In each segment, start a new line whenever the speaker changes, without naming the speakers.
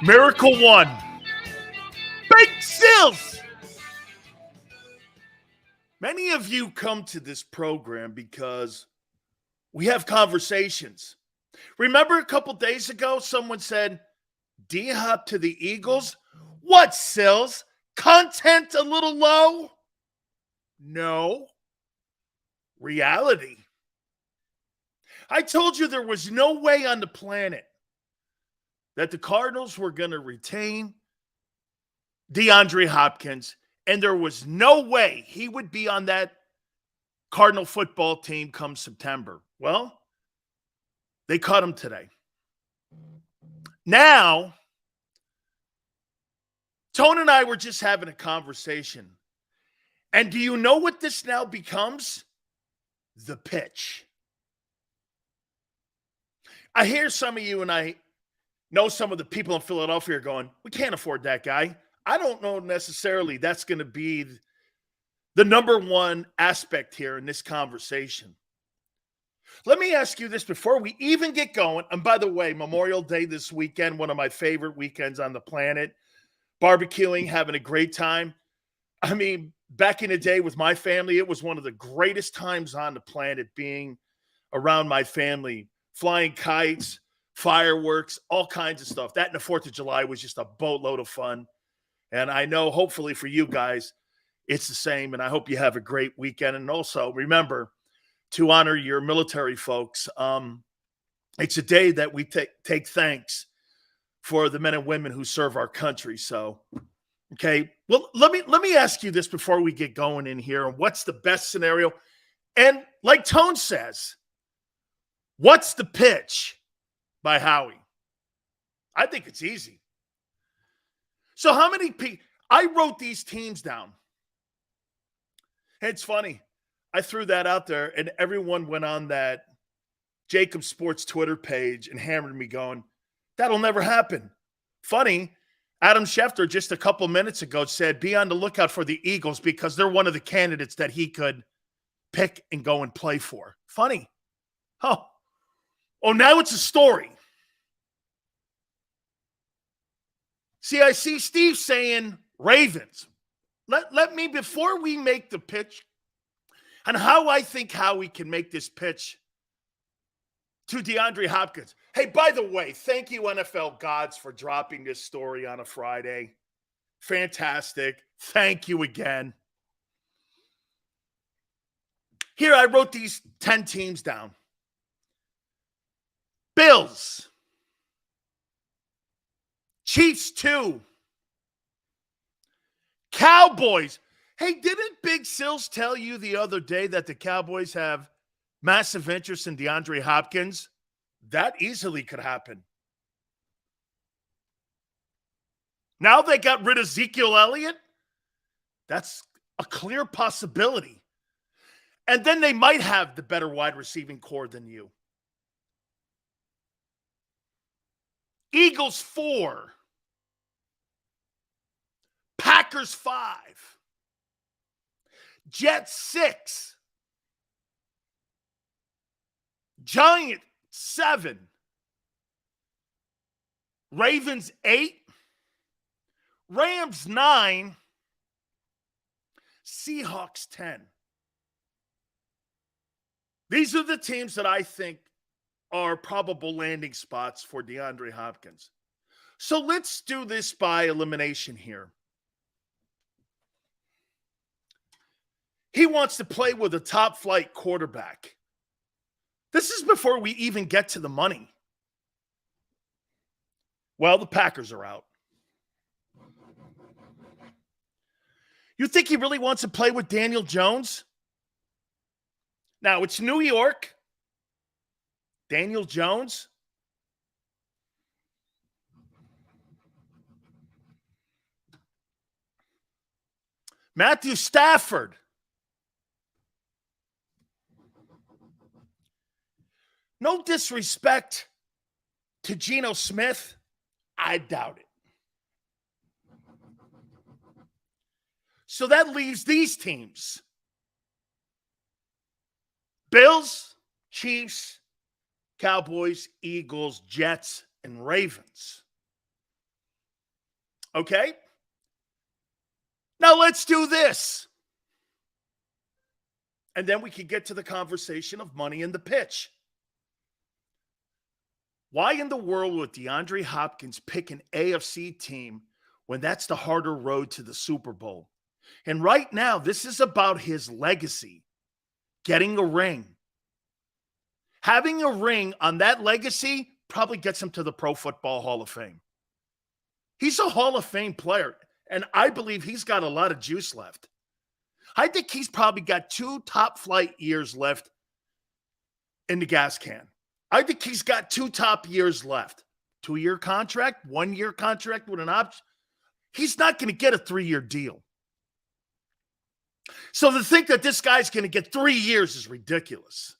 Miracle One. Big Sills. Many of you come to this program because we have conversations. Remember a couple days ago, someone said, D-Hop to the Eagles? What, Sills? Content a little low? No. Reality. I told you there was no way on the planet that the Cardinals were going to retain DeAndre Hopkins, and there was no way he would be on that Cardinal football team come September. Well, they cut him today. Now, Tone and I were just having a conversation. And do you know what this now becomes? The pitch. I hear some of you, and I know some of the people in Philadelphia are going, we can't afford that guy. I don't know necessarily that's going to be the number one aspect here in this conversation. Let me ask you this before we even get going. And by the way, Memorial Day this weekend, one of my favorite weekends on the planet. Barbecuing, having a great time. I mean, back in the day with my family, it was one of the greatest times on the planet being around my family. Flying kites, fireworks, all kinds of stuff. That and the 4th of July was just a boatload of fun. And I know hopefully for you guys, it's the same. And I hope you have a great weekend. And also remember to honor your military folks. It's a day that we take thanks for the men and women who serve our country. So, okay. Well, let me ask you this before we get going in here. What's the best scenario? And like Tone says, what's the pitch by Howie? I think it's easy. So how many people? I wrote these teams down. It's funny. I threw that out there, and everyone went on that JAKIB Sports Twitter page and hammered me going, that'll never happen. Funny, Adam Schefter just a couple minutes ago said, be on the lookout for the Eagles because they're one of the candidates that he could pick and go and play for. Funny. Oh, now it's a story. See, I see Steve saying Ravens. Let me, before we make the pitch, and how I think Howie can make this pitch to DeAndre Hopkins. Hey, by the way, thank you, NFL gods, for dropping this story on a Friday. Fantastic. Thank you again. Here, I wrote these 10 teams down. Bills. Chiefs 2. Cowboys. Hey, didn't Big Sills tell you the other day that the Cowboys have massive interest in DeAndre Hopkins? That easily could happen. Now they got rid of Ezekiel Elliott. That's a clear possibility. And then they might have the better wide receiving core than you. Eagles 4. Packers 5. Jets 6. Giants 7. Ravens 8. Rams 9. Seahawks 10. These are the teams that I think are probable landing spots for DeAndre Hopkins. So let's do this by elimination here. He wants to play with a top flight quarterback. This is before we even get to the money. Well, the Packers are out. You think he really wants to play with Daniel Jones? Now, it's New York. Daniel Jones. Matthew Stafford. No disrespect to Geno Smith. I doubt it. So that leaves these teams. Bills, Chiefs, Cowboys, Eagles, Jets, and Ravens. Okay? Now let's do this. And then we can get to the conversation of money in the pitch. Why in the world would DeAndre Hopkins pick an AFC team when that's the harder road to the Super Bowl? And right now, this is about his legacy, getting a ring. Having a ring on that legacy probably gets him to the Pro Football Hall of Fame. He's a Hall of Fame player, and I believe he's got a lot of juice left. I think he's probably got 2 top flight years left in the gas can. I think he's got 2 top years left. 2-year contract, 1-year contract with an option. He's not going to get a 3-year deal. So to think that this guy's going to get 3 years is ridiculous.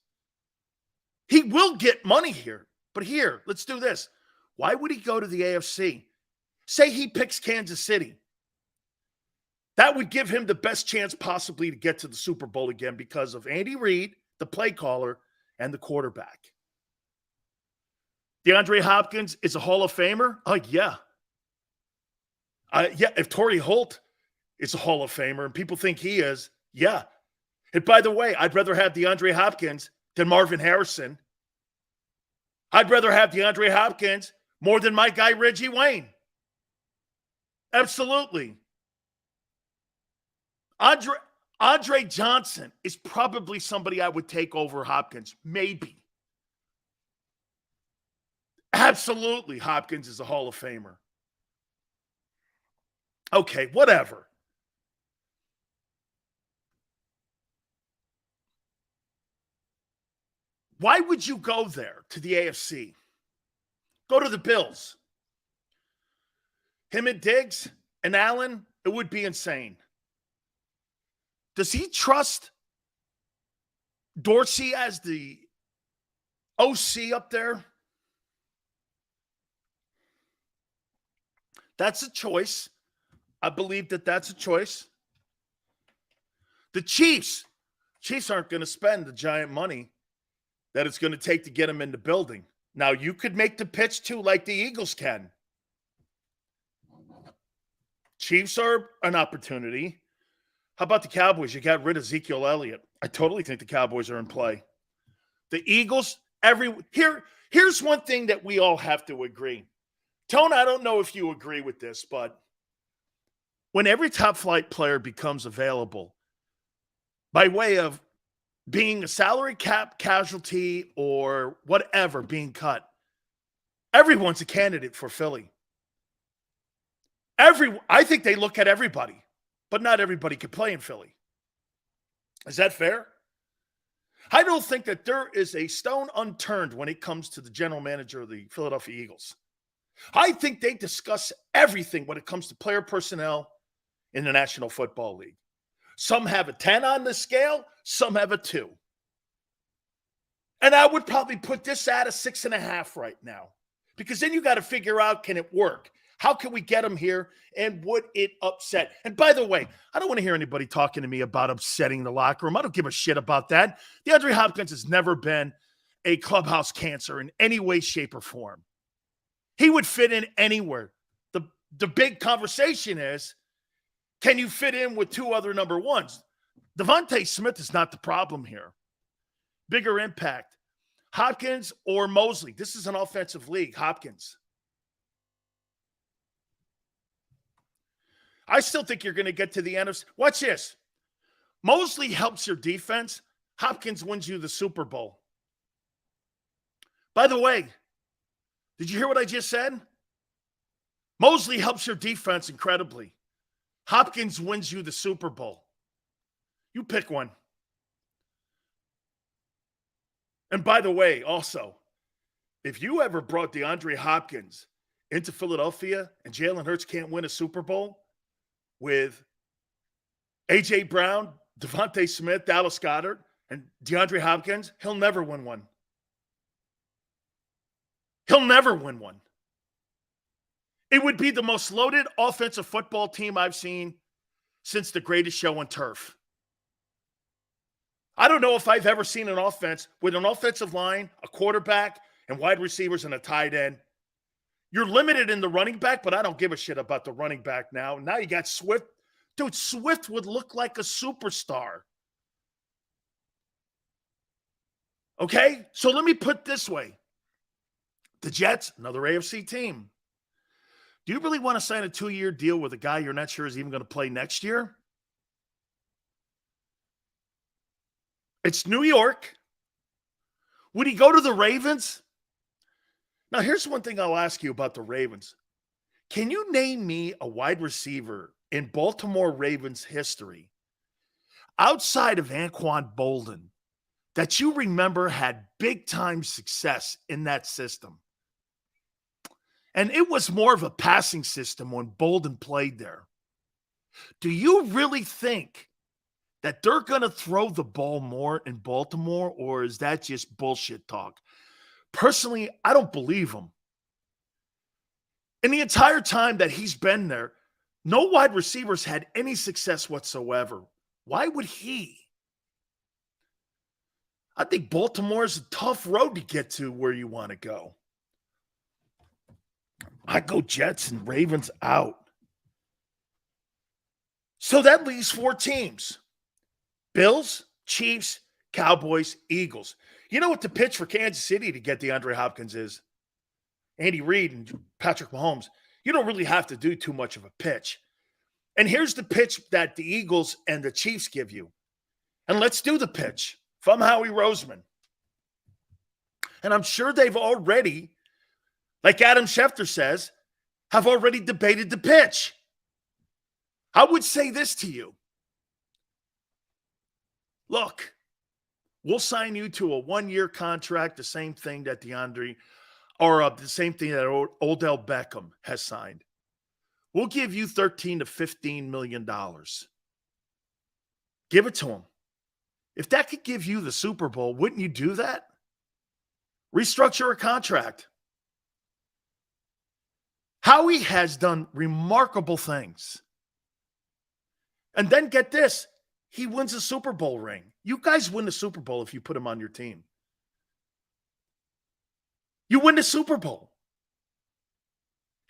He will get money here. But here, let's do this. Why would he go to the AFC? Say he picks Kansas City. That would give him the best chance possibly to get to the Super Bowl again because of Andy Reid, the play caller, and the quarterback. DeAndre Hopkins is a Hall of Famer? Yeah. Yeah, if Torrey Holt is a Hall of Famer and people think he is, yeah. And by the way, I'd rather have DeAndre Hopkins than Marvin Harrison. I'd rather have DeAndre Hopkins more than my guy Reggie Wayne. Absolutely. Andre Johnson is probably somebody I would take over Hopkins. Maybe. Absolutely, Hopkins is a Hall of Famer. Okay, whatever. Why would you go there to the AFC? Go to the Bills. Him and Diggs and Allen, it would be insane. Does he trust Dorsey as the OC up there? That's a choice. I believe that that's a choice. The Chiefs aren't going to spend the giant money that it's going to take to get him in the building. Now, you could make the pitch too, like the Eagles can. Chiefs are an opportunity. How about the Cowboys? You got rid of Ezekiel Elliott. I totally think the Cowboys are in play. The Eagles, here's one thing that we all have to agree. Tone, I don't know if you agree with this, but when every top flight player becomes available by way of being a salary cap casualty or whatever being cut, everyone's a candidate for Philly. I think they look at everybody, but not everybody can play in Philly. Is that fair? I don't think that there is a stone unturned when it comes to the general manager of the Philadelphia Eagles. I think they discuss everything when it comes to player personnel in the National Football League. Some have a 10 on the scale, some have a 2. And I would probably put this at a 6.5 right now. Because then you got to figure out, can it work? How can we get them here? And would it upset? And by the way, I don't want to hear anybody talking to me about upsetting the locker room. I don't give a shit about that. DeAndre Hopkins has never been a clubhouse cancer in any way, shape, or form. He would fit in anywhere. The big conversation is, can you fit in with 2 other number ones? Devontae Smith is not the problem here. Bigger impact. Hopkins or Mosley. This is an offensive league. Hopkins. I still think you're going to get to the NFC. Watch this. Mosley helps your defense. Hopkins wins you the Super Bowl. By the way, did you hear what I just said? Mosley helps your defense incredibly. Hopkins wins you the Super Bowl. You pick one. And by the way, also, if you ever brought DeAndre Hopkins into Philadelphia and Jalen Hurts can't win a Super Bowl with A.J. Brown, Devontae Smith, Dallas Goedert, and DeAndre Hopkins, he'll never win one. He'll never win one. It would be the most loaded offensive football team I've seen since the greatest show on turf. I don't know if I've ever seen an offense with an offensive line, a quarterback, and wide receivers and a tight end You're limited in the running back, but I don't give a shit about the running back now. Now you got Swift. Dude, Swift would look like a superstar. Okay? So let me put it this way. The Jets, another AFC team. Do you really want to sign a 2-year deal with a guy you're not sure is even going to play next year? It's New York. Would he go to the Ravens? Now, here's one thing I'll ask you about the Ravens. Can you name me a wide receiver in Baltimore Ravens history outside of Anquan Bolden that you remember had big-time success in that system? And it was more of a passing system when Bolden played there. Do you really think that they're going to throw the ball more in Baltimore, or is that just bullshit talk? Personally, I don't believe him. In the entire time that he's been there, no wide receivers had any success whatsoever. Why would he? I think Baltimore is a tough road to get to where you want to go. I go Jets and Ravens out. So that leaves 4 teams. Bills, Chiefs, Cowboys, Eagles. You know what the pitch for Kansas City to get DeAndre Hopkins is? Andy Reid and Patrick Mahomes. You don't really have to do too much of a pitch. And here's the pitch that the Eagles and the Chiefs give you. And let's do the pitch. If I'm Howie Roseman. And I'm sure they've already, like Adam Schefter says, have already debated the pitch. I would say this to you. Look, we'll sign you to a 1-year contract, the same thing that the same thing that Odell Beckham has signed. We'll give you $13 to $15 million. Give it to him. If that could give you the Super Bowl, wouldn't you do that? Restructure a contract. Howie has done remarkable things. And then get this, he wins a Super Bowl ring. You guys win the Super Bowl if you put him on your team. You win the Super Bowl.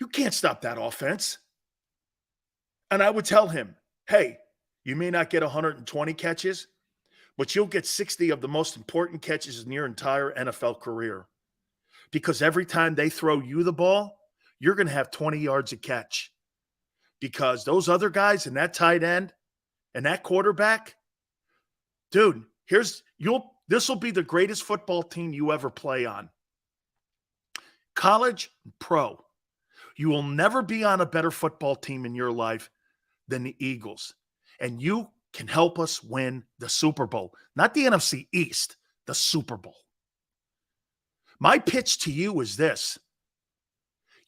You can't stop that offense. And I would tell him, hey, you may not get 120 catches, but you'll get 60 of the most important catches in your entire NFL career. Because every time they throw you the ball, you're going to have 20 yards a catch. Because those other guys and that tight end and that quarterback, dude, this will be the greatest football team you ever play on. College, pro. You will never be on a better football team in your life than the Eagles. And you can help us win the Super Bowl. Not the NFC East, the Super Bowl. My pitch to you is this.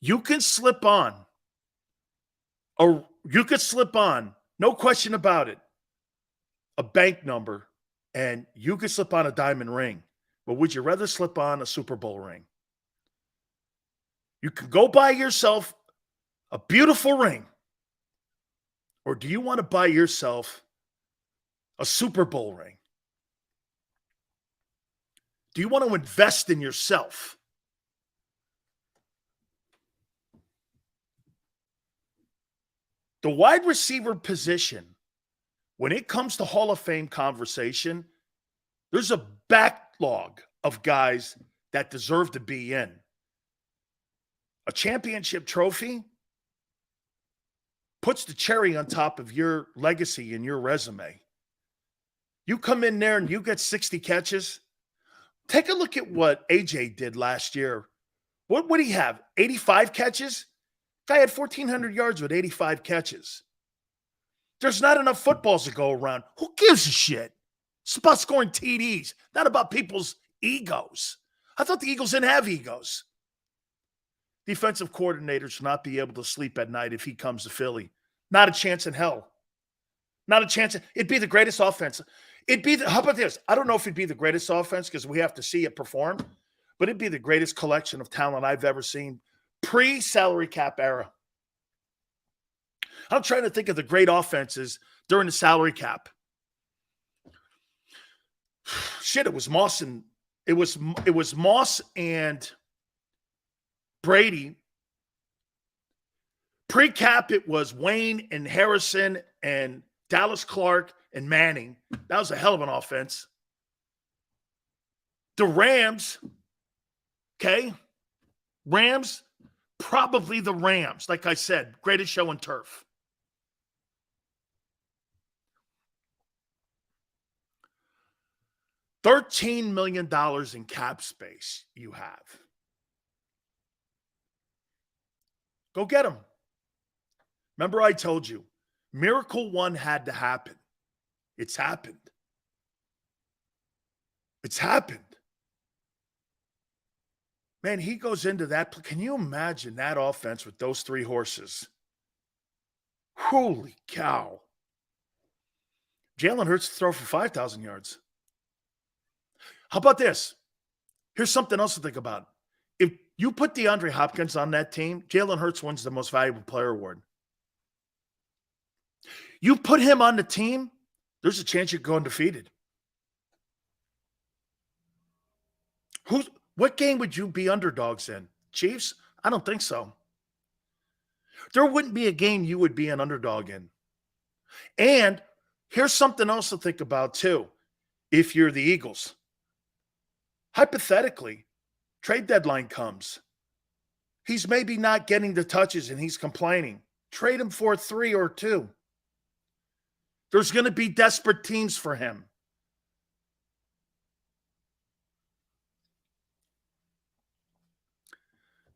You can slip on, no question about it, a bank number, and you could slip on a diamond ring. But would you rather slip on a Super Bowl ring? You can go buy yourself a beautiful ring. Or do you want to buy yourself a Super Bowl ring? Do you want to invest in yourself? The wide receiver position, when it comes to Hall of Fame conversation, there's a backlog of guys that deserve to be in. A championship trophy puts the cherry on top of your legacy and your resume. You come in there and you get 60 catches. Take a look at what AJ did last year. What would he have? 85 catches? Guy had 1,400 yards with 85 catches. There's not enough footballs to go around. Who gives a shit? It's about scoring TDs, not about people's egos. I thought the Eagles didn't have egos. Defensive coordinator should not be able to sleep at night if he comes to Philly. Not a chance in hell. Not a chance. It'd be the greatest offense. How about this? I don't know if it'd be the greatest offense because we have to see it perform, but it'd be the greatest collection of talent I've ever seen pre-salary cap era. I'm trying to think of the great offenses during the salary cap. Shit, it was Moss and Brady Pre-cap, it was Wayne and Harrison and Dallas Clark and Manning. That was a hell of an offense. The Rams, okay? Rams, probably the Rams. Like I said, greatest show on turf. $13 million in cap space you have. Go get them. Remember I told you, Miracle 1 had to happen. It's happened. It's happened. Man, he goes into that. Can you imagine that offense with those three horses? Holy cow. Jalen Hurts to throw for 5,000 yards. How about this? Here's something else to think about. If you put DeAndre Hopkins on that team, Jalen Hurts wins the most valuable player award. You put him on the team, there's a chance you're going undefeated. What game would you be underdogs in? Chiefs? I don't think so. There wouldn't be a game you would be an underdog in. And here's something else to think about too. If you're the Eagles, hypothetically, trade deadline comes. He's maybe not getting the touches and he's complaining. Trade him for 3 or 2. There's going to be desperate teams for him.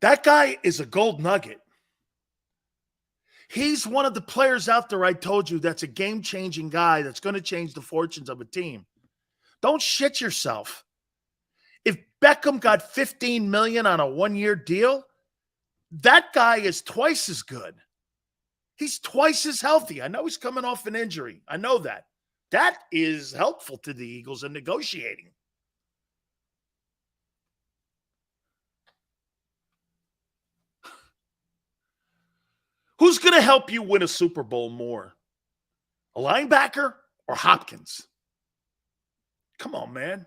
That guy is a gold nugget. He's one of the players out there I told you that's a game-changing guy that's going to change the fortunes of a team. Don't shit yourself. If Beckham got $15 million on a 1-year deal, that guy is twice as good. He's twice as healthy. I know he's coming off an injury. I know that. That is helpful to the Eagles in negotiating. Who's going to help you win a Super Bowl more? A linebacker or Hopkins? Come on, man.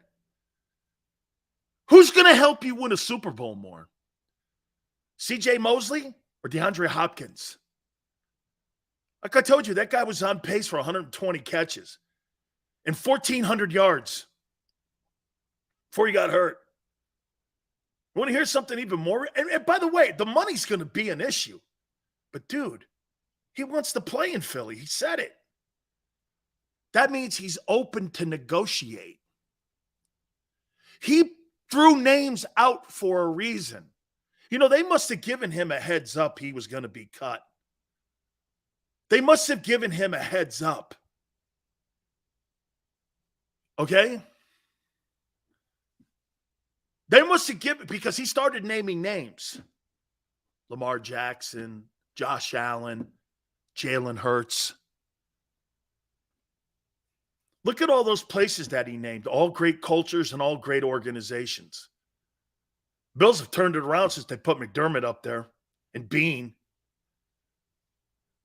Who's going to help you win a Super Bowl more? C.J. Mosley or DeAndre Hopkins? Like I told you, that guy was on pace for 120 catches and 1,400 yards before he got hurt. You want to hear something even more? And by the way, the money's going to be an issue. But, dude, he wants to play in Philly. He said it. That means he's open to negotiate. He threw names out for a reason. You know, they must have given him a heads up he was going to be cut. They must have given him a heads up. Okay? They must have given, because he started naming names. Lamar Jackson, Josh Allen, Jalen Hurts. Look at all those places that he named, all great cultures and all great organizations. Bills have turned it around since they put McDermott up there and Bean.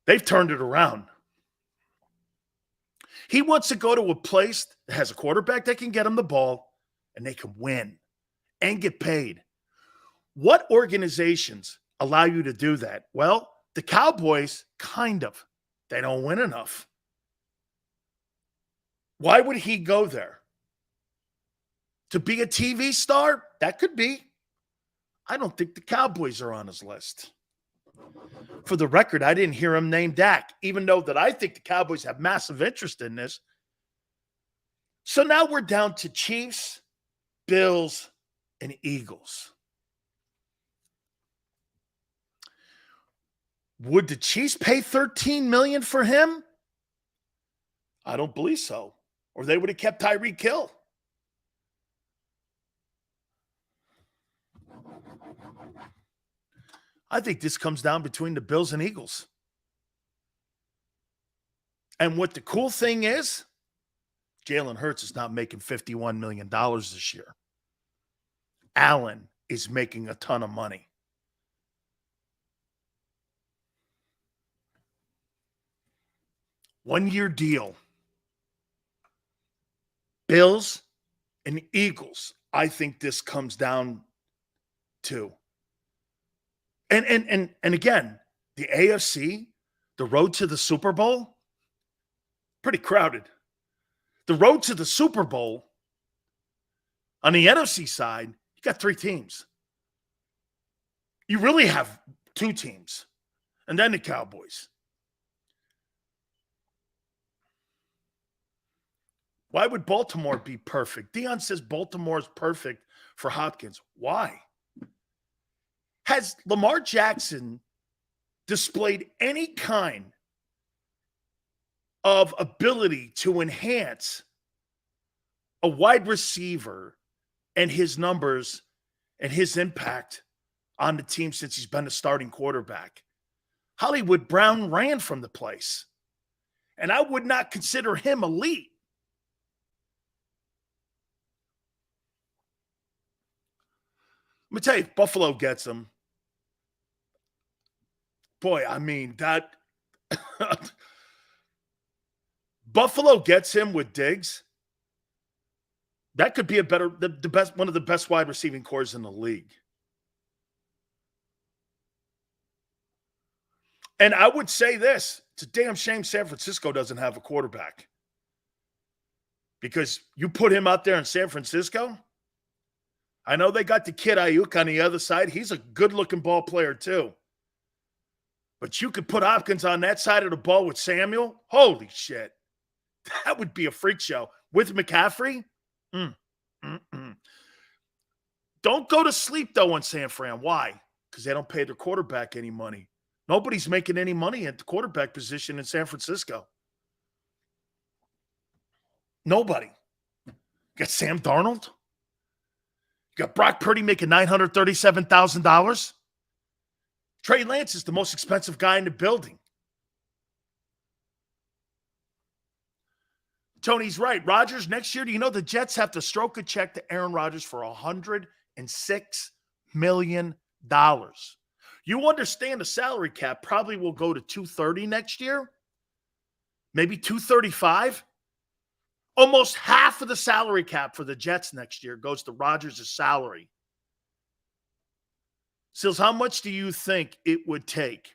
They've turned it around. He wants to go to a place that has a quarterback that can get him the ball and they can win and get paid. What organizations allow you to do that? Well, the Cowboys, kind of. They don't win enough. Why would he go there? To be a TV star? That could be. I don't think the Cowboys are on his list. For the record, I didn't hear him name Dak, even though that I think the Cowboys have massive interest in this. So now we're down to Chiefs, Bills, and Eagles. Would the Chiefs pay $13 million for him? I don't believe so. Or they would have kept Tyreek Hill. I think this comes down between the Bills and Eagles. And what the cool thing is, Jalen Hurts is not making $51 million this year. Allen is making a ton of money. One-year deal. Bills and Eagles, I think this comes down to. And again, the AFC, the road to the Super Bowl, pretty crowded. The road to the Super Bowl, on the NFC side, you got 3 teams. You really have 2 teams. And then the Cowboys. Why would Baltimore be perfect? Dion says Baltimore is perfect for Hopkins. Why? Has Lamar Jackson displayed any kind of ability to enhance a wide receiver and his numbers and his impact on the team since he's been a starting quarterback? Hollywood Brown ran from the place, and I would not consider him elite. Let me tell you, if Buffalo gets him, boy, I mean, that Buffalo gets him with Diggs, that could be the best, one of the best wide receiving cores in the league. And I would say this, it's a damn shame San Francisco doesn't have a quarterback. Because you put him out there in San Francisco, I know they got the kid Ayuk on the other side. He's a good-looking ball player too. But you could put Hopkins on that side of the ball with Samuel. Holy shit. That would be a freak show. With McCaffrey? Don't go to sleep, though, on San Fran. Why? Because they don't pay their quarterback any money. Nobody's making any money at the quarterback position in San Francisco. Nobody. You got Sam Darnold. You got Brock Purdy making $937,000. Trey Lance is the most expensive guy in the building. Tony's right. Rodgers, next year, do you know the Jets have to stroke a check to Aaron Rodgers for $106 million? You understand the salary cap probably will go to $230 next year? Maybe $235? Almost half of the salary cap for the Jets next year goes to Rodgers' salary. Sills, how much do you think it would take?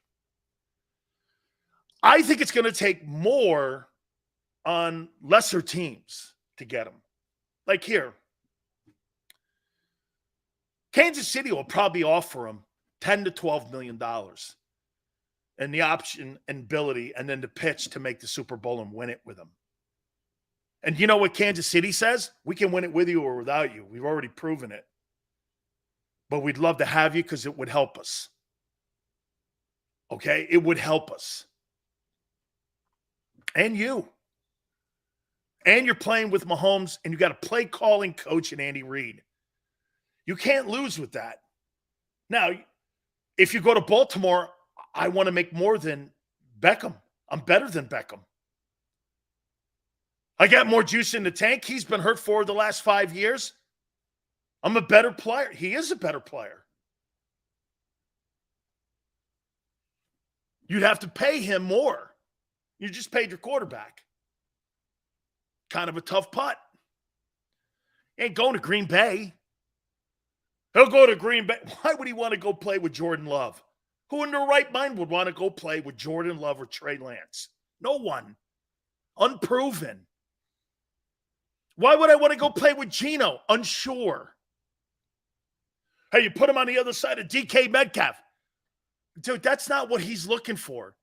I think it's going to take more on lesser teams to get him. Like here, Kansas City will probably offer him $10 to $12 million and the option and ability and then the pitch to make the Super Bowl and win it with him. And you know what Kansas City says? We can win it with you or without you. We've already proven it. But we'd love to have you because it would help us. Okay? It would help us. And you. And you're playing with Mahomes, and you got a play calling coach in Andy Reid. You can't lose with that. Now, if you go to Baltimore, I want to make more than Beckham. I'm better than Beckham. I got more juice in the tank. He's been hurt for the last 5 years. I'm a better player. He is a better player. You'd have to pay him more. You just paid your quarterback. Kind of a tough putt. He ain't going to Green Bay. He'll go to Green Bay. Why would he want to go play with Jordan Love? Who in their right mind would want to go play with Jordan Love or Trey Lance? No one. Unproven. Why would I want to go play with Geno? Unsure. Hey, you put him on the other side of DK Metcalf. Dude, that's not what he's looking for.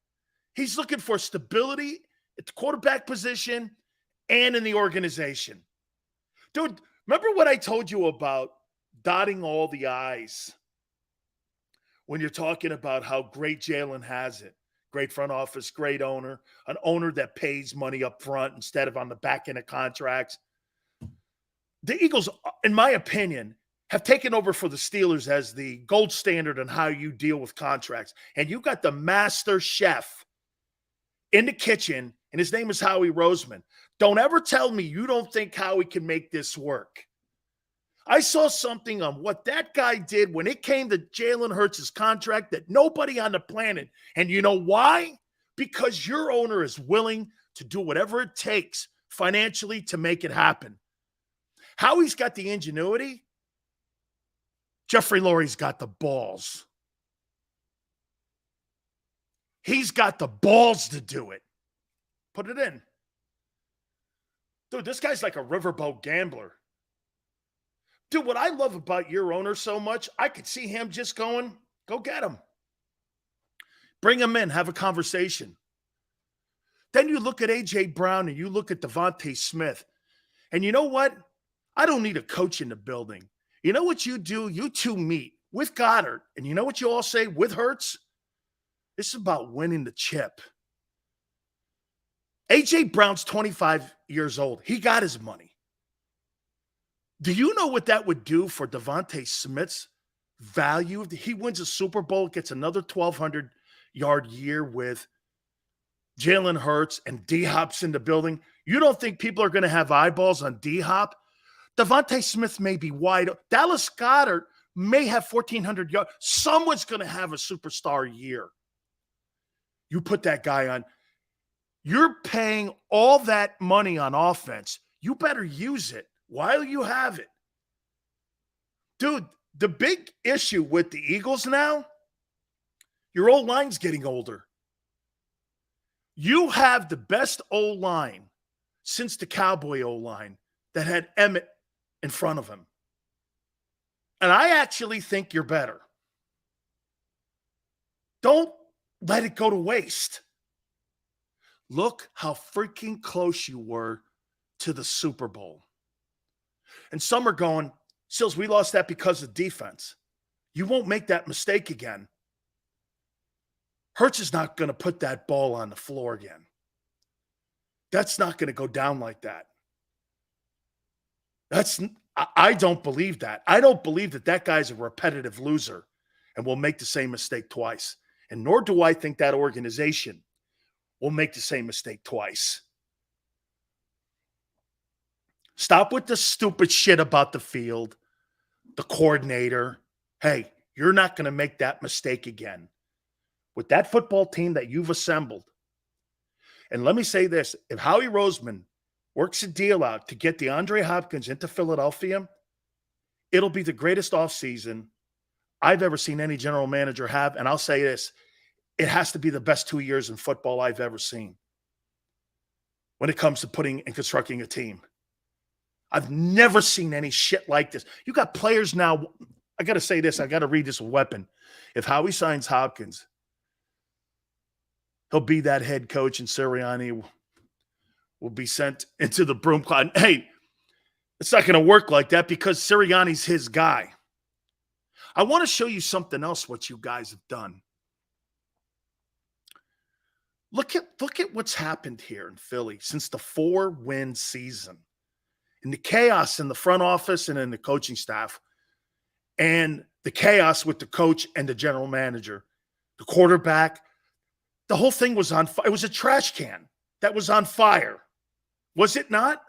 He's looking for stability at the quarterback position and in the organization. Dude, remember what I told you about dotting all the I's when you're talking about how great Jalen has it? Great front office, great owner, an owner that pays money up front instead of on the back end of contracts. The Eagles, in my opinion, have taken over for the Steelers as the gold standard on how you deal with contracts. And you got the master chef in the kitchen, and his name is Howie Roseman. Don't ever tell me you don't think Howie can make this work. I saw something on what that guy did when it came to Jalen Hurts' contract that nobody on the planet. And you know why? Because your owner is willing to do whatever it takes financially to make it happen. Howie's got the ingenuity. Jeffrey Lurie's got the balls. He's got the balls to do it. Put it in. Dude, this guy's like a riverboat gambler. Dude, what I love about your owner so much, I could see him just going, go get him. Bring him in, have a conversation. Then you look at A.J. Brown and you look at Devontae Smith. And you know what? I don't need a coach in the building. You know what you do? You two meet with Goddard. And you know what you all say with Hurts? This is about winning the chip. A.J. Brown's 25 years old. He got his money. Do you know what that would do for Devontae Smith's value? If he wins a Super Bowl, gets another 1,200-yard year with Jalen Hurts and D-Hop's in the building. You don't think people are going to have eyeballs on D-Hop? Devontae Smith may be wide. Dallas Goedert may have 1,400 yards. Someone's going to have a superstar year. You put that guy on. You're paying all that money on offense. You better use it while you have it. Dude, the big issue with the Eagles now, your O-line's getting older. You have the best O-line since the Cowboy O-line that had Emmett in front of him. And I actually think you're better. Don't let it go to waste. Look how freaking close you were to the Super Bowl. And some are going, Sills, we lost that because of defense. You won't make that mistake again. Hurts is not going to put that ball on the floor again. That's not going to go down like that. I don't believe that. I don't believe that guy's a repetitive loser and will make the same mistake twice. And nor do I think that organization will make the same mistake twice. Stop with the stupid shit about the field, the coordinator. Hey, you're not going to make that mistake again. With that football team that you've assembled. And let me say this, if Howie Roseman works a deal out to get DeAndre Hopkins into Philadelphia, it'll be the greatest offseason I've ever seen any general manager have. And I'll say this, it has to be the best 2 years in football I've ever seen when it comes to putting and constructing a team. I've never seen any shit like this. You got players now. I got to say this. I got to read this weapon. If Howie signs Hopkins, he'll be that head coach, and Sirianni will be sent into the broom closet. Hey, it's not going to work like that because Sirianni's his guy. I want to show you something else, what you guys have done. Look at what's happened here in Philly since the 4-win season. And the chaos in the front office and in the coaching staff, and the chaos with the coach and the general manager, the quarterback. The whole thing was on fire. It was a trash can that was on fire. Was it not?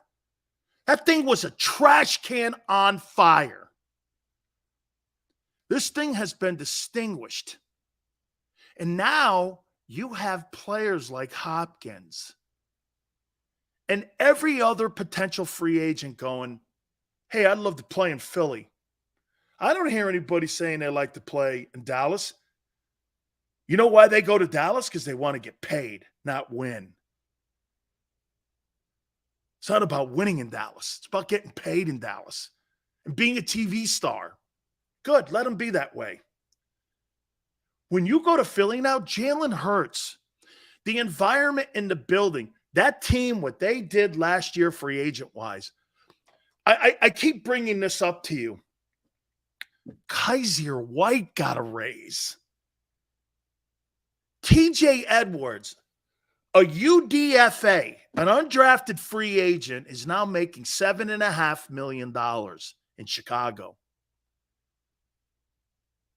That thing was a trash can on fire. This thing has been distinguished. And now you have players like Hopkins and every other potential free agent going, hey, I'd love to play in Philly. I don't hear anybody saying they like to play in Dallas. You know why they go to Dallas? Because they want to get paid, not win. It's not about winning in Dallas. It's about getting paid in Dallas and being a TV star. Good, let them be that way. When you go to Philly now, Jalen Hurts, the environment in the building, that team, what they did last year free agent-wise, I keep bringing this up to you. Kaiser White got a raise. TJ Edwards, a UDFA, an undrafted free agent, is now making $7.5 million in Chicago.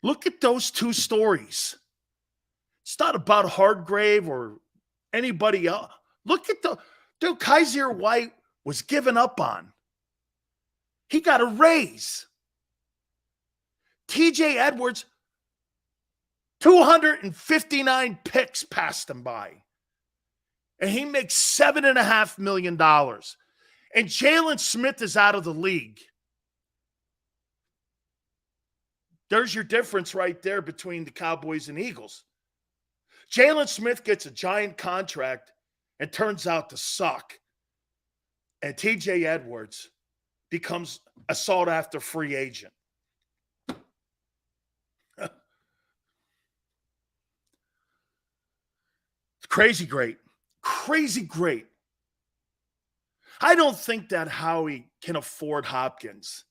Look at those two stories. It's not about Hargrave or anybody else. Look at dude, Kaiser White was given up on. He got a raise. TJ Edwards, 259 picks passed him by. And he makes $7.5 million. And Jalen Smith is out of the league. There's your difference right there between the Cowboys and Eagles. Jalen Smith gets a giant contract and turns out to suck. And TJ Edwards becomes a sought-after free agent. It's crazy great. Crazy great. I don't think that Howie can afford Hopkins.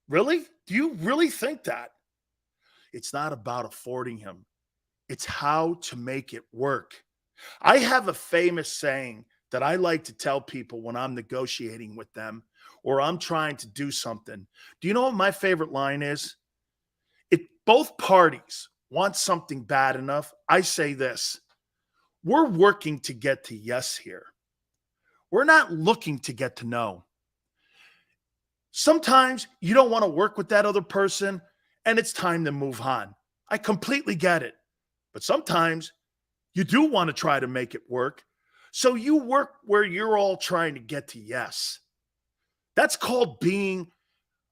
Really? Do you really think that? It's not about affording him. It's how to make it work. I have a famous saying that I like to tell people when I'm negotiating with them or I'm trying to do something. Do you know what my favorite line is? If both parties want something bad enough, I say this: we're working to get to yes here. We're not looking to get to no. Sometimes you don't want to work with that other person and it's time to move on. I completely get it. But sometimes you do want to try to make it work. So you work where you're all trying to get to yes. That's called being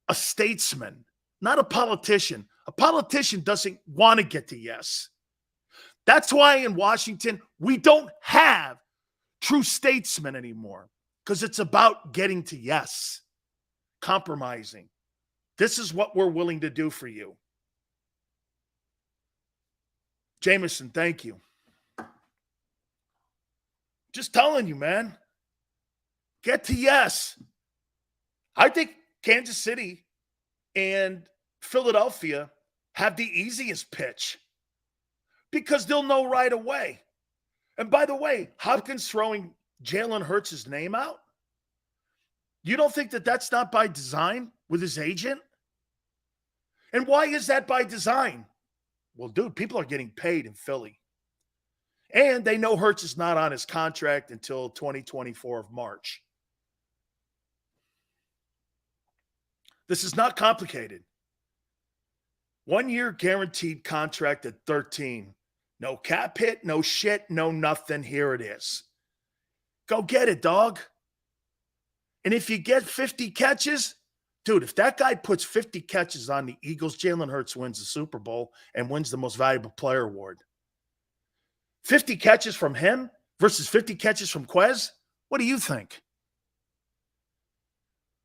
a statesman, not a politician. A politician doesn't want to get to yes. That's why in Washington, we don't have true statesmen anymore, because it's about getting to yes, compromising. This is what we're willing to do for you. Jameson, thank you. Just telling you, man. Get to yes. I think Kansas City and Philadelphia have the easiest pitch because they'll know right away. And by the way, Hopkins throwing Jalen Hurts' name out, you don't think that that's not by design with his agent? And why is that by design? Well, dude, people are getting paid in Philly. And they know Hurts is not on his contract until 2024 of March. This is not complicated. 1 year guaranteed contract at 13. No cap hit, no shit, no nothing. Here it is. Go get it, dog. And if you get 50 catches, dude, if that guy puts 50 catches on the Eagles, Jalen Hurts wins the Super Bowl and wins the most valuable player award. 50 catches from him versus 50 catches from Quez? What do you think?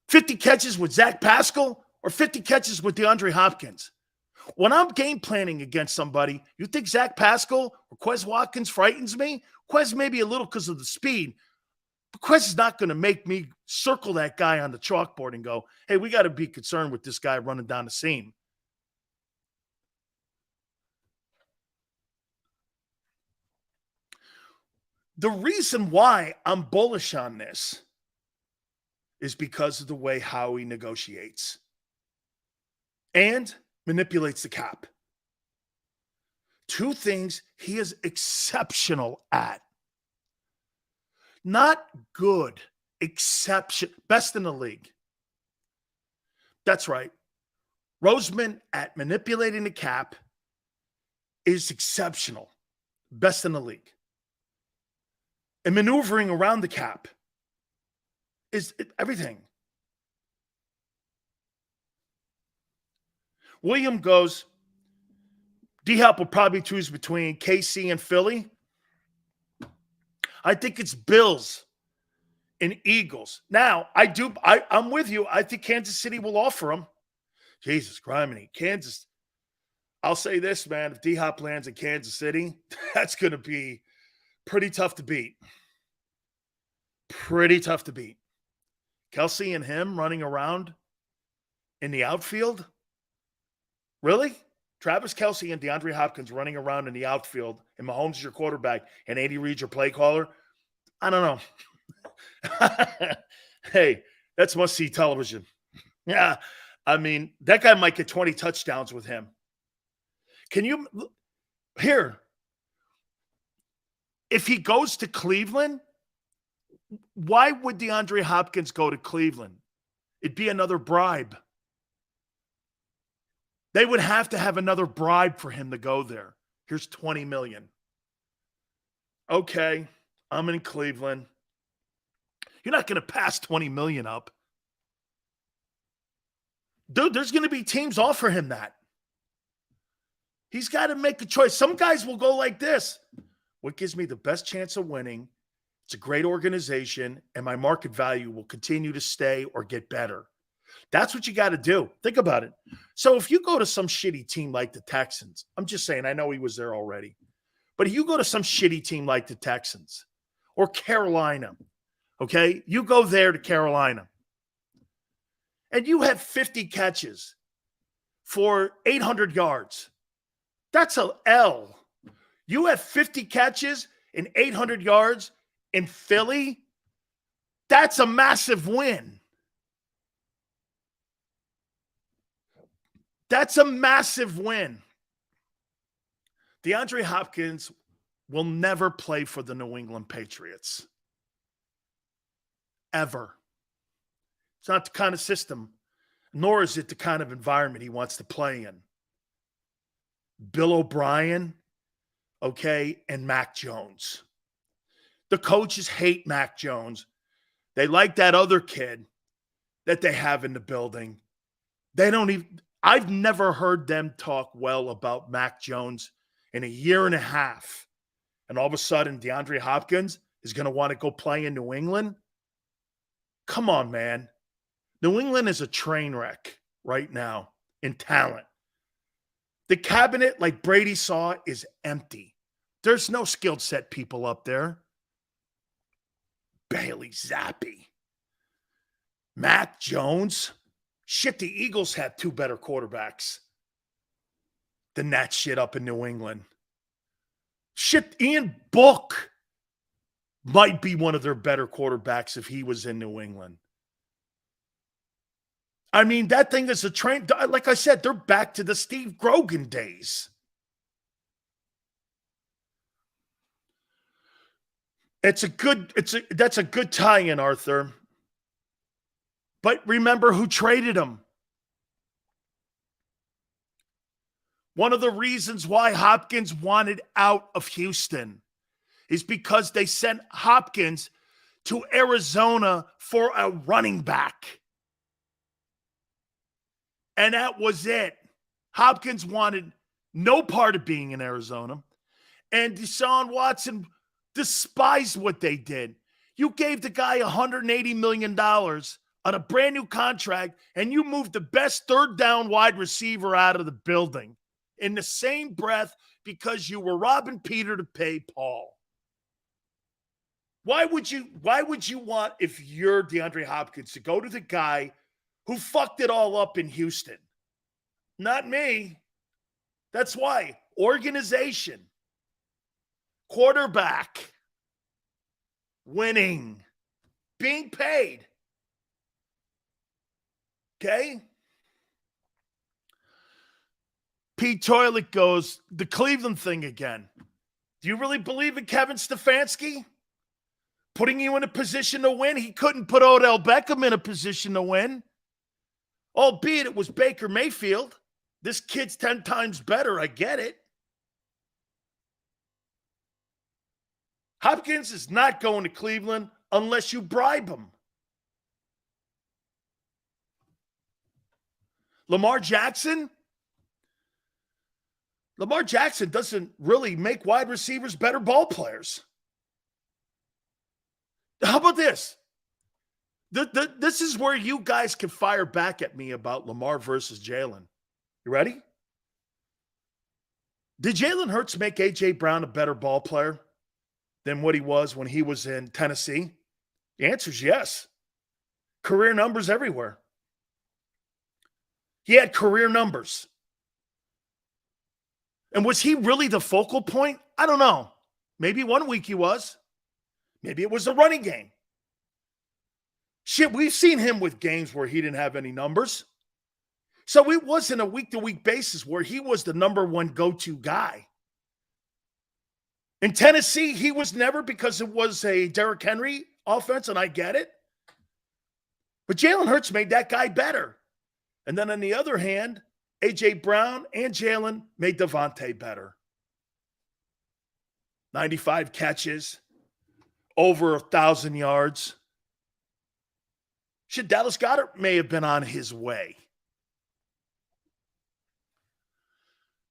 50 catches with Zach Pascal or 50 catches with DeAndre Hopkins? When I'm game planning against somebody, you think Zach Pascal or Quez Watkins frightens me? Quez maybe a little because of the speed, but Quez is not going to make me circle that guy on the chalkboard and go, hey, we got to be concerned with this guy running down the seam. The reason why I'm bullish on this is because of the way Howie negotiates and manipulates the cap. Two things he is exceptional at. Not good, exception, best in the league. That's right. Roseman at manipulating the cap is exceptional, best in the league. And maneuvering around the cap is everything. William goes, D-Hop will probably choose between KC and Philly. I think it's Bills and Eagles. Now, I'm with you. I think Kansas City will offer him. Jesus Christ, Kansas. I'll say this, man. If D-Hop lands in Kansas City, that's going to be pretty tough to beat. Pretty tough to beat. Kelsey and him running around in the outfield? Really? Travis Kelsey and DeAndre Hopkins running around in the outfield, and Mahomes is your quarterback, and Andy Reid's your play caller? I don't know. Hey, that's must-see television. Yeah, I mean, that guy might get 20 touchdowns with him. Can you – here, if he goes to Cleveland, why would DeAndre Hopkins go to Cleveland? It'd be another bribe. They would have to have another bribe for him to go there. Here's $20 million. Okay, I'm in Cleveland. You're not going to pass $20 million up. Dude, there's going to be teams offer him that. He's got to make a choice. Some guys will go like this. What gives me the best chance of winning? It's a great organization, and my market value will continue to stay or get better. That's what you got to do. Think about it. So if you go to some shitty team like the Texans, I'm just saying, I know he was there already, but if you go to some shitty team like the Texans or Carolina, okay, you go there to Carolina, and you have 50 catches for 800 yards. That's a L. You have 50 catches and 800 yards in Philly. That's a massive win. That's a massive win. DeAndre Hopkins will never play for the New England Patriots. Ever. It's not the kind of system, nor is it the kind of environment he wants to play in. Bill O'Brien, okay, and Mac Jones. The coaches hate Mac Jones. They like that other kid that they have in the building. I've never heard them talk well about Mac Jones in a year and a half. And all of a sudden, DeAndre Hopkins is going to want to go play in New England? Come on, man. New England is a train wreck right now in talent. The cabinet, like Brady saw, is empty. There's no skilled set people up there. Bailey Zappi. Mac Jones. Shit, the Eagles have two better quarterbacks than that shit up in New England. Shit, Ian Book might be one of their better quarterbacks if he was in New England. I mean, that thing is a train. Like I said, they're back to the Steve Grogan days. That's a good tie-in, Arthur. But remember who traded him. One of the reasons why Hopkins wanted out of Houston is because they sent Hopkins to Arizona for a running back. And that was it. Hopkins wanted no part of being in Arizona. And Deshaun Watson despised what they did. You gave the guy $180 million on a brand new contract, and you moved the best third down wide receiver out of the building in the same breath because you were robbing Peter to pay Paul. Why would you want, if you're DeAndre Hopkins, to go to the guy who fucked it all up in Houston? Not me. That's why. Organization. Quarterback. Winning. Being paid. Okay? Pete Toilet goes, the Cleveland thing again. Do you really believe in Kevin Stefanski? Putting you in a position to win? He couldn't put Odell Beckham in a position to win. Albeit it was Baker Mayfield. This kid's 10 times better. I get it. Hopkins is not going to Cleveland unless you bribe him. Lamar Jackson doesn't really make wide receivers better ball players. How about this? This is where you guys can fire back at me about Lamar versus Jalen. You ready? Did Jalen Hurts make A.J. Brown a better ball player than what he was when he was in Tennessee? The answer is yes. Career numbers everywhere. He had career numbers. And was he really the focal point? I don't know. Maybe one week he was. Maybe it was the running game. Shit, we've seen him with games where he didn't have any numbers. So it wasn't a week-to-week basis where he was the number one go-to guy. In Tennessee, he was never, because it was a Derrick Henry offense, and I get it. But Jalen Hurts made that guy better. And then on the other hand, A.J. Brown and Jalen made Devontae better. 95 catches, over 1,000 yards. Shit, Dallas Goedert may have been on his way.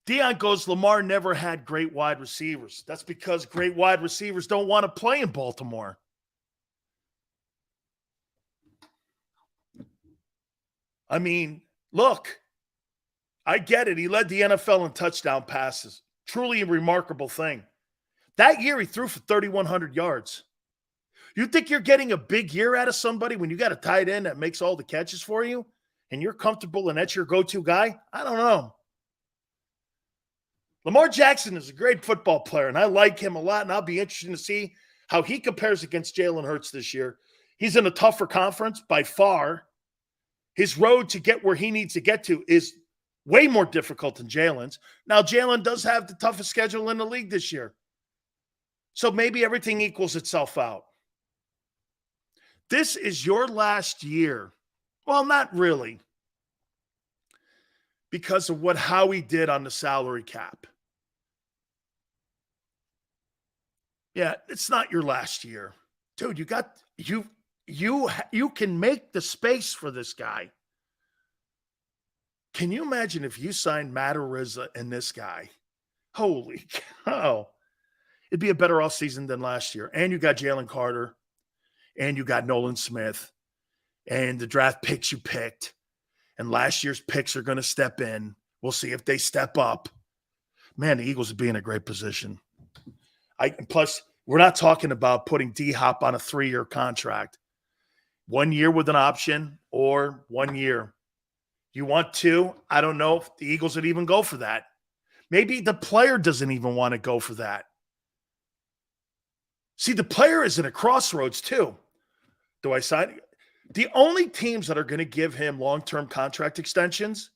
Dion goes, Lamar never had great wide receivers. That's because great wide receivers don't want to play in Baltimore. I mean, look, I get it. He led the NFL in touchdown passes. Truly a remarkable thing. That year, he threw for 3,100 yards. You think you're getting a big year out of somebody when you got a tight end that makes all the catches for you and you're comfortable and that's your go-to guy? I don't know. Lamar Jackson is a great football player, and I like him a lot, and I'll be interested to see how he compares against Jalen Hurts this year. He's in a tougher conference by far. His road to get where he needs to get to is way more difficult than Jalen's. Now, Jalen does have the toughest schedule in the league this year. So maybe everything equals itself out. This is your last year. Well, not really. Because of what Howie did on the salary cap. Yeah, it's not your last year. Dude, you can make the space for this guy. Can you imagine if you signed Matt Araiza and this guy? Holy cow. It'd be a better offseason than last year. And you got Jalen Carter. And you got Nolan Smith. And the draft picks you picked. And last year's picks are going to step in. We'll see if they step up. Man, the Eagles would be in a great position. Plus, we're not talking about putting D-Hop on a 3-year contract. 1 year with an option or 1 year. You want 2? I don't know if the Eagles would even go for that. Maybe the player doesn't even want to go for that. See, the player is in a crossroads too. Do I sign? The only teams that are going to give him long-term contract extensions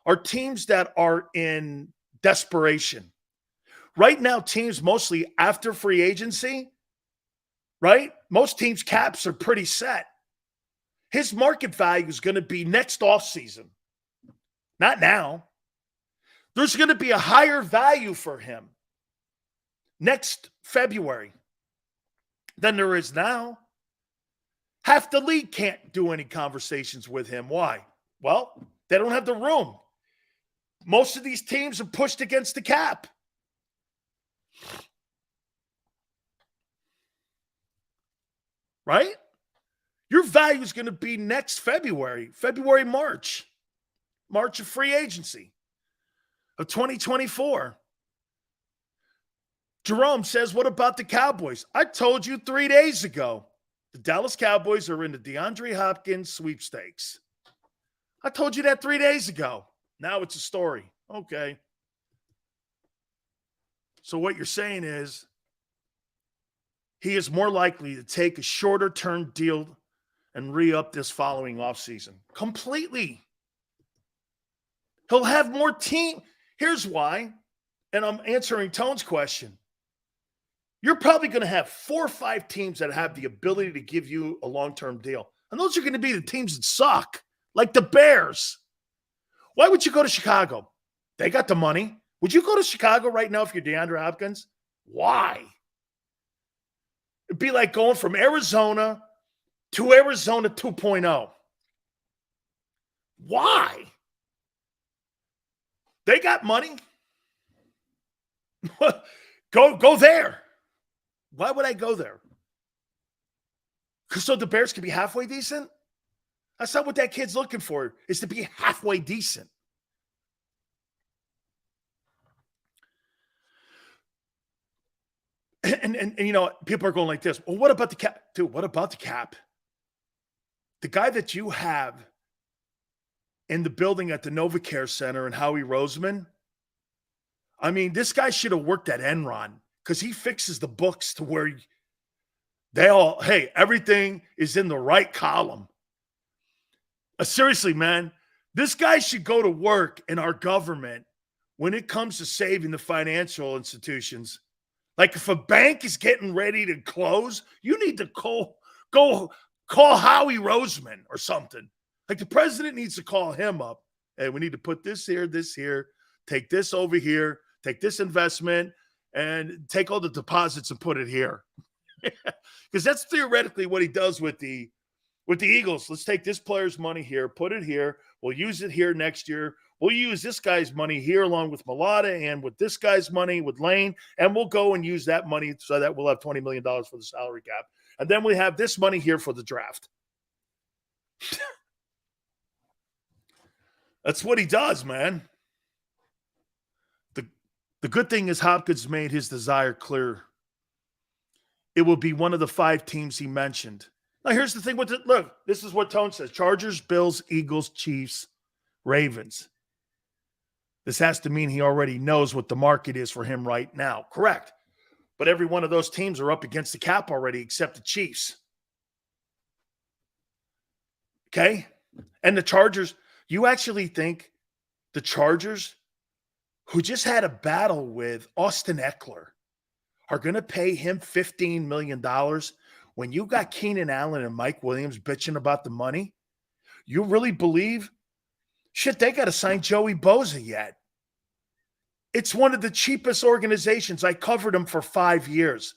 are teams that are in desperation. Right now, teams mostly after free agency, right? Most teams' caps are pretty set. His market value is going to be next offseason, not now. There's going to be a higher value for him next February than there is now. Half the league can't do any conversations with him. Why? Well, they don't have the room. Most of these teams are pushed against the cap. Right? Your value is going to be next February, March of free agency of 2024. Jerome says, what about the Cowboys? I told you 3 days ago. The Dallas Cowboys are in the DeAndre Hopkins sweepstakes. I told you that 3 days ago. Now it's a story. Okay. So what you're saying is he is more likely to take a shorter-term deal and re-up this following offseason. Completely. He'll have more team. Here's why, and I'm answering Tone's question. You're probably going to have 4 or 5 teams that have the ability to give you a long-term deal. And those are going to be the teams that suck, like the Bears. Why would you go to Chicago? They got the money. Would you go to Chicago right now if you're DeAndre Hopkins? Why? It'd be like going from Arizona to Arizona 2.0. Why? They got money. Go there. Why would I go there? So the Bears can be halfway decent? That's not what that kid's looking for, is to be halfway decent. And you know, people are going like this. Well, what about the cap? Dude, what about the cap? The guy that you have in the building at the NovaCare Center and Howie Roseman, I mean, this guy should have worked at Enron because he fixes the books to where everything is in the right column. Seriously, man, this guy should go to work in our government when it comes to saving the financial institutions. Like if a bank is getting ready to close, you need to call Howie Roseman or something. Like the president needs to call him up. Hey, we need to put this here, take this over here, take this investment, and take all the deposits and put it here. Because that's theoretically what he does with the Eagles. Let's take this player's money here, put it here. We'll use it here next year. We'll use this guy's money here along with Mulata and with this guy's money with Lane, and we'll go and use that money so that we'll have $20 million for the salary cap. And then we have this money here for the draft. That's what he does, man. The good thing is Hopkins made his desire clear. It will be one of the 5 teams he mentioned. Now, here's the thing with it. Look, this is what Tone says. Chargers, Bills, Eagles, Chiefs, Ravens. This has to mean he already knows what the market is for him right now. Correct. But every one of those teams are up against the cap already except the Chiefs. Okay? And the Chargers, you actually think the Chargers, who just had a battle with Austin Eckler, are going to pay him $15 million when you got Keenan Allen and Mike Williams bitching about the money? You really believe? Shit, they got to sign Joey Bosa yet. It's one of the cheapest organizations. I covered them for 5 years.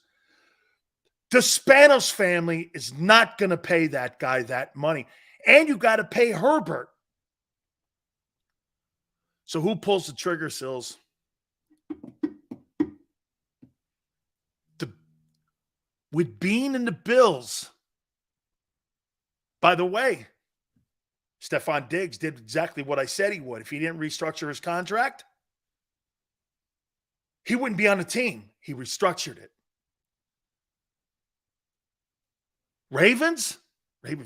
The Spanos family is not going to pay that guy that money. And you got to pay Herbert. So who pulls the trigger, Sills? With Bean and the Bills. By the way, Stephon Diggs did exactly what I said he would. If he didn't restructure his contract, he wouldn't be on the team. He restructured it. Ravens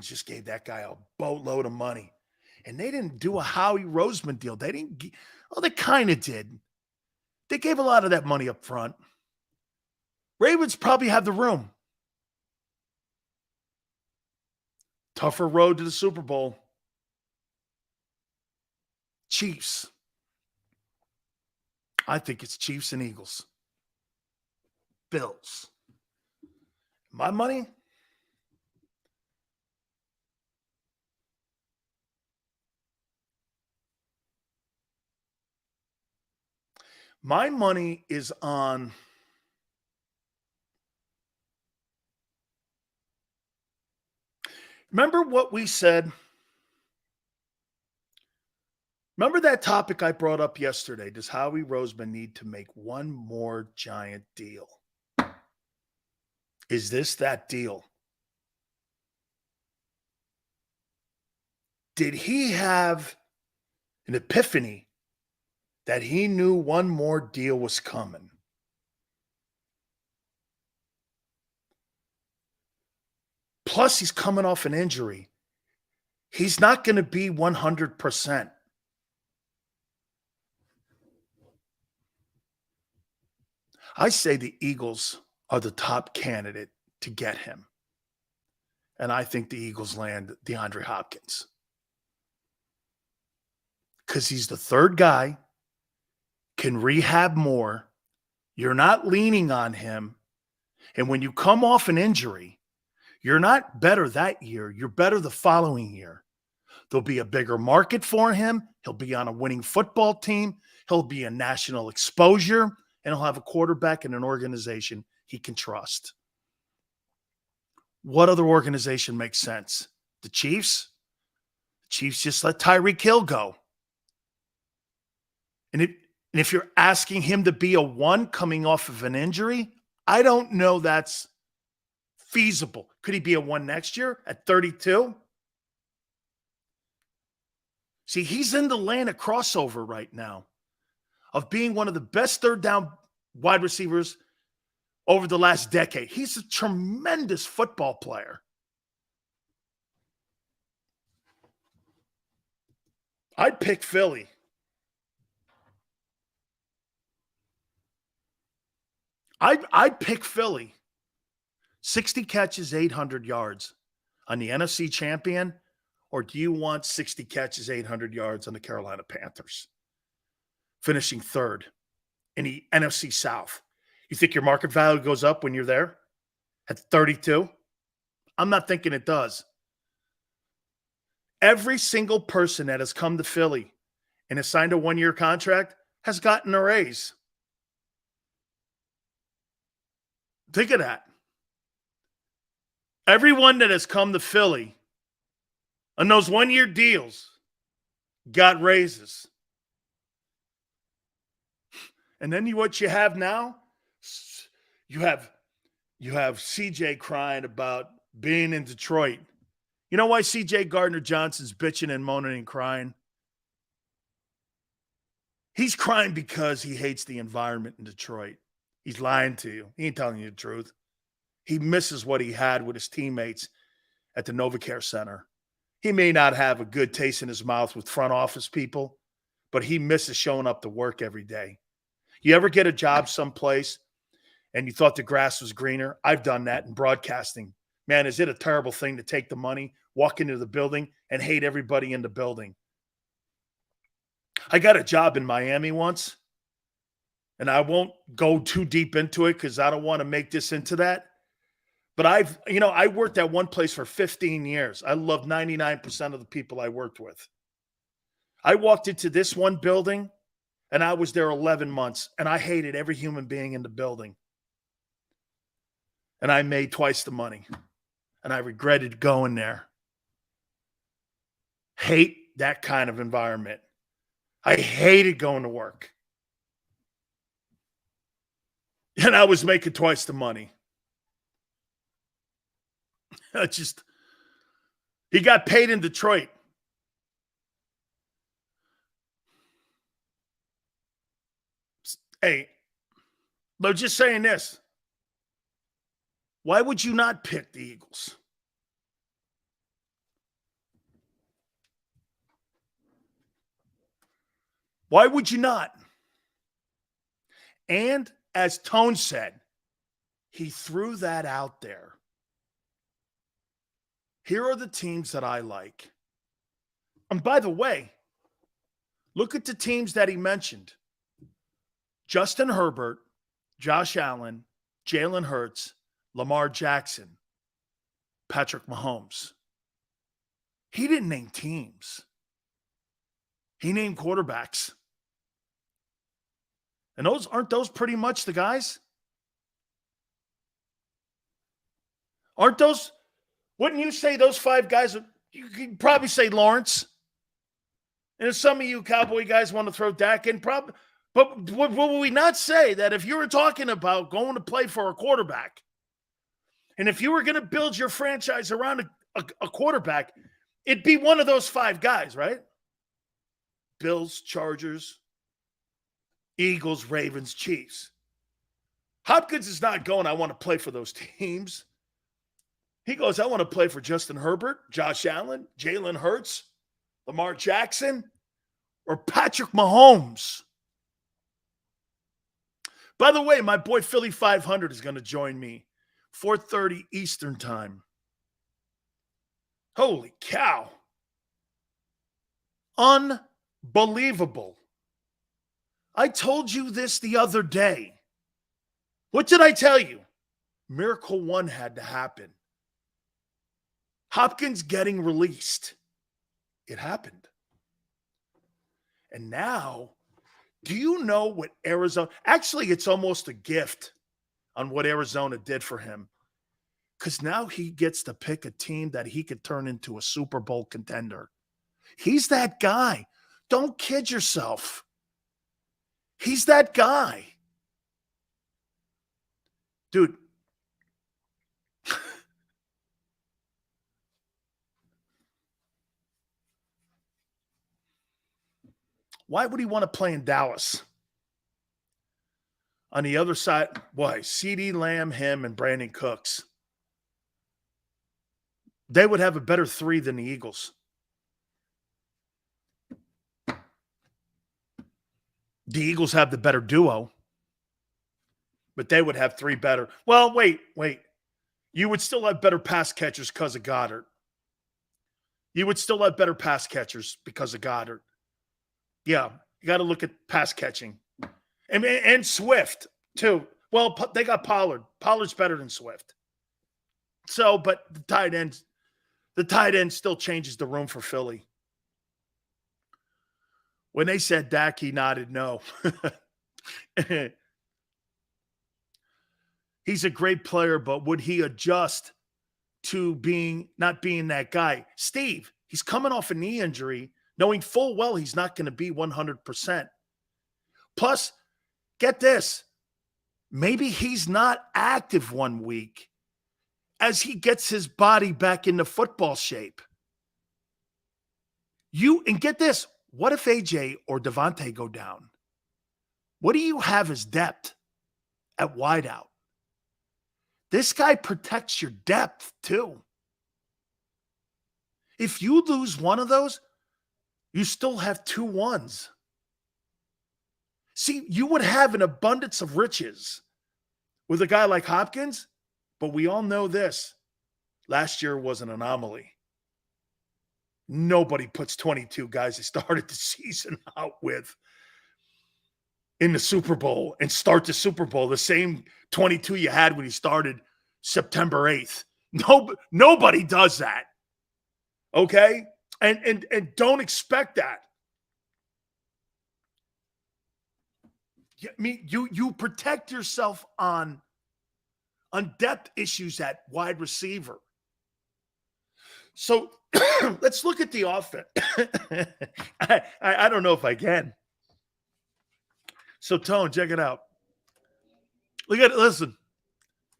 just gave that guy a boatload of money. And they didn't do a Howie Roseman deal. They didn't. They kind of did. They gave a lot of that money up front. Ravens probably have the room. Tougher road to the Super Bowl. Chiefs. I think it's Chiefs and Eagles. Bills. My money? My money is on remember what we said? Remember that topic I brought up yesterday? Does Howie Roseman need to make one more giant deal? Is this that deal? Did he have an epiphany that he knew one more deal was coming? Plus, he's coming off an injury. He's not going to be 100%. I say the Eagles are the top candidate to get him. And I think the Eagles land DeAndre Hopkins. Because he's the third guy, can rehab more. You're not leaning on him. And when you come off an injury, you're not better that year. You're better the following year. There'll be a bigger market for him. He'll be on a winning football team. He'll be a national exposure. And he'll have a quarterback and an organization he can trust. What other organization makes sense? The Chiefs? The Chiefs just let Tyreek Hill go. And if you're asking him to be a one coming off of an injury, I don't know that's feasible. Could he be a one next year at 32? See, he's in the land of crossover right now of being one of the best third down wide receivers over the last decade. He's a tremendous football player. I'd pick Philly. I'd pick Philly. 60 catches, 800 yards on the NFC champion, or do you want 60 catches, 800 yards on the Carolina Panthers? Finishing third in the NFC South. You think your market value goes up when you're there at 32? I'm not thinking it does. Every single person that has come to Philly and has signed a one-year contract has gotten a raise. Think of that. Everyone that has come to Philly on those one-year deals got raises. And then what you have now, you have CJ crying about being in Detroit. You know why CJ Gardner-Johnson's bitching and moaning and crying? He's crying because he hates the environment in Detroit. He's lying to you. He ain't telling you the truth. He misses what he had with his teammates at the NovaCare Center. He may not have a good taste in his mouth with front office people, but he misses showing up to work every day. You ever get a job someplace and you thought the grass was greener? I've done that in broadcasting. Man, is it a terrible thing to take the money, walk into the building, and hate everybody in the building? I got a job in Miami once, and I won't go too deep into it because I don't want to make this into that. But I worked at one place for 15 years. I loved 99% of the people I worked with. I walked into this one building, and I was there 11 months, and I hated every human being in the building. And I made twice the money, and I regretted going there. Hate that kind of environment. I hated going to work. And I was making twice the money. He got paid in Detroit. Hey, but just saying this. Why would you not pick the Eagles? Why would you not? And as Tone said, he threw that out there. Here are the teams that I like. And by the way, look at the teams that he mentioned. Justin Herbert, Josh Allen, Jalen Hurts, Lamar Jackson, Patrick Mahomes. He didn't name teams. He named quarterbacks. And aren't those pretty much the guys? Wouldn't you say those five guys? You could probably say Lawrence. And if some of you Cowboy guys want to throw Dak in, but would we not say that if you were talking about going to play for a quarterback, and if you were going to build your franchise around a quarterback, it'd be one of those five guys, right? Bills, Chargers, Eagles, Ravens, Chiefs. Hopkins is not going, I want to play for those teams. He goes, I want to play for Justin Herbert, Josh Allen, Jalen Hurts, Lamar Jackson, or Patrick Mahomes. By the way, my boy Philly 500 is going to join me, 4:30 Eastern time. Holy cow. Unbelievable. I told you this the other day. What did I tell you? Miracle 1 had to happen. Hopkins getting released. It happened. And now, do you know what Arizona... Actually, it's almost a gift on what Arizona did for him. Because now he gets to pick a team that he could turn into a Super Bowl contender. He's that guy. Don't kid yourself. He's that guy. Dude. Why would he want to play in Dallas? On the other side, why? CeeDee Lamb, him, and Brandon Cooks. They would have a better 3 than the Eagles. The Eagles have the better duo, but they would have 3 better. Well, wait. You would still have better pass catchers because of Goddard. You would still have better pass catchers because of Goddard. Yeah, you got to look at pass catching. And Swift, too. Well, they got Pollard. Pollard's better than Swift. So, but the tight end still changes the room for Philly. When they said Dak, he nodded no. He's a great player, but would he adjust to not being that guy? Steve, he's coming off a knee injury, knowing full well he's not going to be 100%. Plus, get this, maybe he's not active one week as he gets his body back into football shape. And get this, what if AJ or Devontae go down? What do you have as depth at wideout? This guy protects your depth too. If you lose one of those, you still have 2 ones. See, you would have an abundance of riches with a guy like Hopkins, but we all know this. Last year was an anomaly. Nobody puts 22 guys they started the season out with in the Super Bowl and start the Super Bowl the same 22 you had when you started September 8th. Nobody does that. Okay? And don't expect that. I mean, you protect yourself on depth issues at wide receiver. So let's look at the offense. I don't know if I can. So, Tone, check it out. Listen.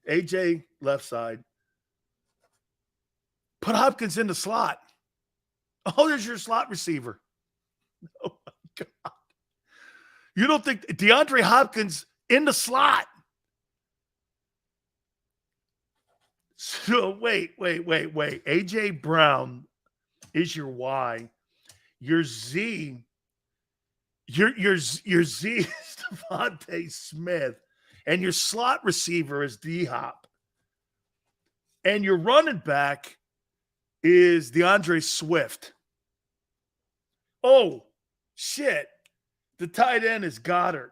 AJ left side. Put Hopkins in the slot. Oh, there's your slot receiver. Oh, my God. You don't think DeAndre Hopkins in the slot? So, wait. AJ Brown is your Y. Your Z. Your Z is Devontae Smith. And your slot receiver is D-Hop. And your running back is DeAndre Swift. Oh, shit. The tight end is Goddard.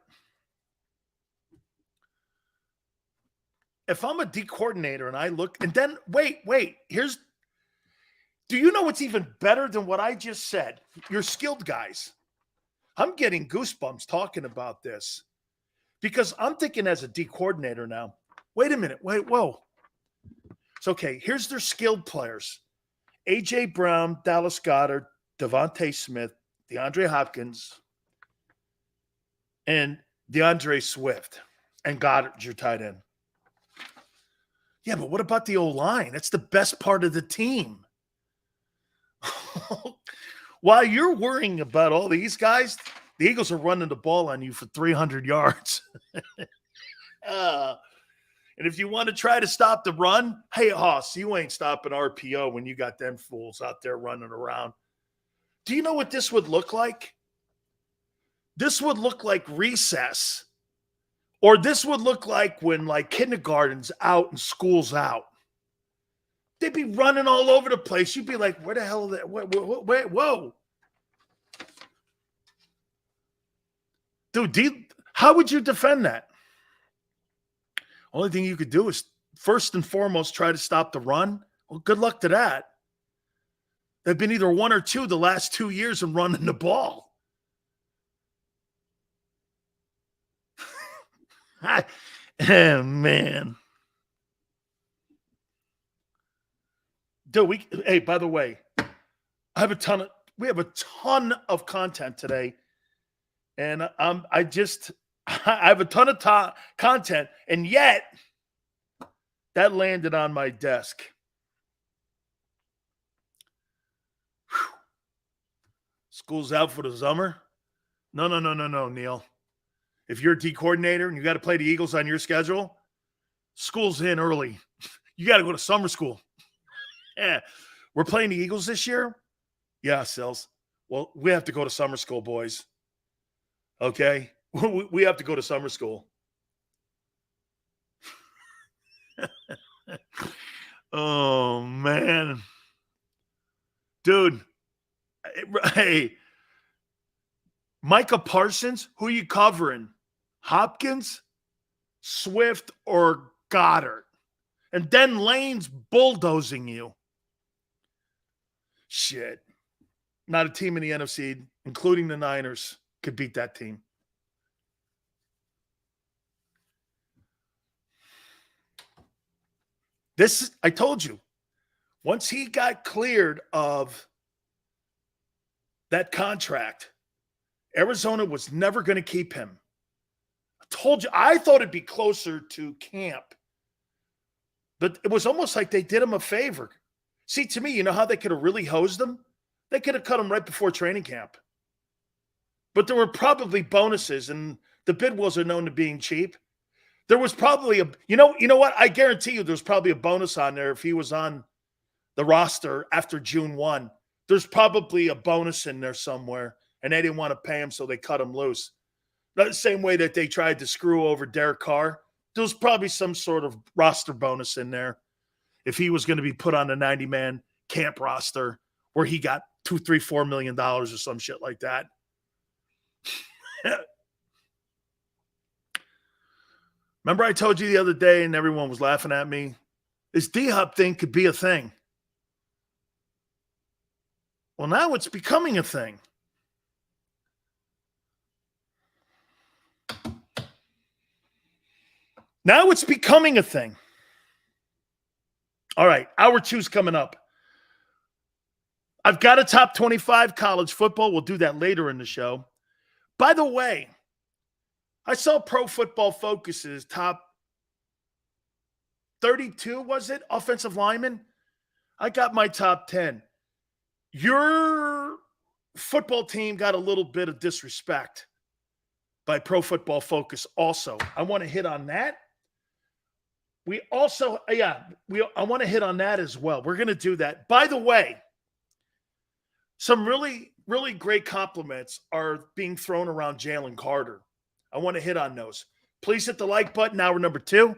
If I'm a D coordinator and I look, and then, wait, do you know what's even better than what I just said? Your skilled guys. I'm getting goosebumps talking about this because I'm thinking as a D coordinator now, wait a minute, whoa. It's okay. Here's their skilled players. A.J. Brown, Dallas Goedert, Devontae Smith, DeAndre Hopkins, and DeAndre Swift. And Goddard's your tight end. Yeah, but what about the O-line? That's the best part of the team. While you're worrying about all these guys, the Eagles are running the ball on you for 300 yards. And if you want to try to stop the run, hey, Hoss, you ain't stopping RPO when you got them fools out there running around. Do you know what this would look like? This would look like recess. Or this would look like when, like, kindergarten's out and school's out. They'd be running all over the place. You'd be like, where the hell are they? Wait, whoa. Dude, how would you defend that? Only thing you could do is first and foremost try to stop the run. Well, good luck to that. They've been either 1 or 2 the last 2 years in running the ball. Oh, man. Dude, hey, by the way, we have a ton of content today. And I have a ton of content, and yet that landed on my desk. Whew. School's out for the summer? No, Neil. If you're a D coordinator and you got to play the Eagles on your schedule, school's in early. You got to go to summer school. Yeah. We're playing the Eagles this year? Yeah, Sills. Well, we have to go to summer school, boys. Okay? We have to go to summer school. Oh, man. Dude. Hey. Micah Parsons, who are you covering? Hopkins, Swift, or Goddard? And then Lane's bulldozing you. Shit. Not a team in the NFC, including the Niners, could beat that team. I told you, once he got cleared of that contract, Arizona was never going to keep him. Told you, I thought it'd be closer to camp. But it was almost like they did him a favor. See, to me, you know how they could have really hosed him? They could have cut him right before training camp. But there were probably bonuses, and the Bidwills are known to being cheap. There was probably you know what? I guarantee you there's probably a bonus on there if he was on the roster after June 1. There's probably a bonus in there somewhere, and they didn't want to pay him, so they cut him loose. Not the same way that they tried to screw over Derek Carr. There's probably some sort of roster bonus in there if he was going to be put on the 90-man camp roster where he got $2, $3, $4 million or some shit like that. Remember I told you the other day and everyone was laughing at me? This D-Hop thing could be a thing. Well, now it's becoming a thing. Now it's becoming a thing. All right, hour 2's coming up. I've got a top 25 college football. We'll do that later in the show. By the way, I saw Pro Football Focus's top 32, was it? Offensive linemen? I got my top 10. Your football team got a little bit of disrespect by Pro Football Focus also. I want to hit on that. We also, I want to hit on that as well. We're going to do that. By the way, some really, really great compliments are being thrown around Jalen Carter. I want to hit on those. Please hit the like button. Hour number 2.